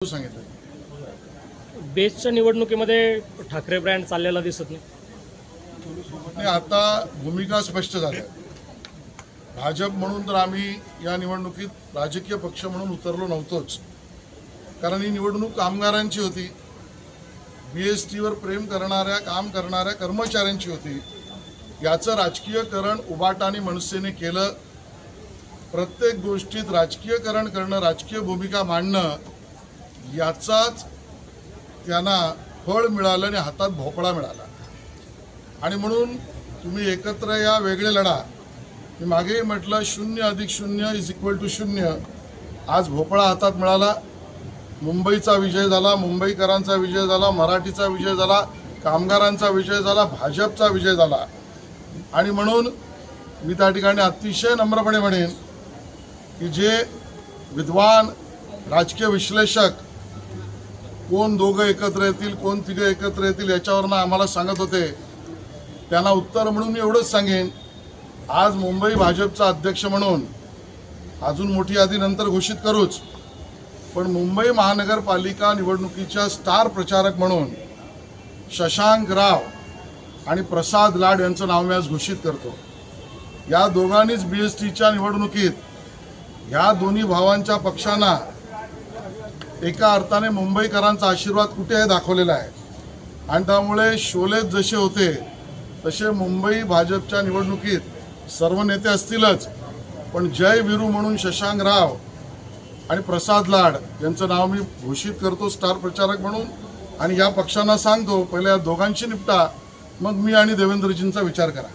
सांगितलं बेस्टच्या निवडणुकीमध्ये ठाकरे ब्रँड चाललेला दिसत नाही। आता भूमिका स्पष्ट झाल्या। भाजप म्हणून तर आम्ही या निवडणुकीत राजकीय पक्ष म्हणून उतरलो नव्हतोच, कारण ही निवडणूक कामगारांची होती, बीएसटीवर प्रेम करणाऱ्या काम करणाऱ्या कर्मचाऱ्यांची होती। याचं राजकीयकरण उबाटा आणि मनसेने केलं। प्रत्येक गोष्टीत राजकीयकरण करणं, राजकीय भूमिका मांडणं, याचाच त्यांना फळ मिळालं आणि हातात भोपळा मिळाला। आणि म्हणून तुम्ही एकत्र या, वेगळे लढा। मी मागेही म्हटलं 0+0=0। आज भोपळा हातात मिळाला। मुंबईचा विजय झाला, मुंबईकरांचा विजय झाला, मराठीचा विजय झाला, कामगारांचा विजय झाला, भाजपचा विजय झाला। आणि म्हणून मी त्या ठिकाणी अतिशय नम्रपणे म्हणेन की जे विद्वान राजकीय विश्लेषक कोण दोघं एकत्र येतील, कोण तिघं एकत्र येतील याच्यावरनं आम्हाला सांगत होते, त्यांना उत्तर म्हणून मी एवढंच सांगेन, आज मुंबई भाजपचा अध्यक्ष म्हणून अजून मोठी यादी नंतर घोषित करूच, पण मुंबई महानगरपालिका निवडणुकीच्या स्टार प्रचारक म्हणून शशांक राव आणि प्रसाद लाड यांचं नाव मी आज घोषित करतो। या दोघांनीच बीएसटीच्या निवडणुकीत ह्या दोन्ही भावांच्या पक्षांना एका अर्थाने मुंबईकरांचा आशीर्वाद कुठे आहे दाखवलेला आहे। आणि त्यामुळे शोलेत जसे होते तसे मुंबई भाजपच्या निवडणुकीत सर्व नेते असतीलच, पण जय वीरू म्हणून शशांक राव आणि प्रसाद लाड यांचं नाव मी घोषित करतो स्टार प्रचारक म्हणून। आणि या पक्षांना सांगतो, पहिले या दोघांशी निपटा, मग मी आणि देवेंद्रजींचा विचार करा।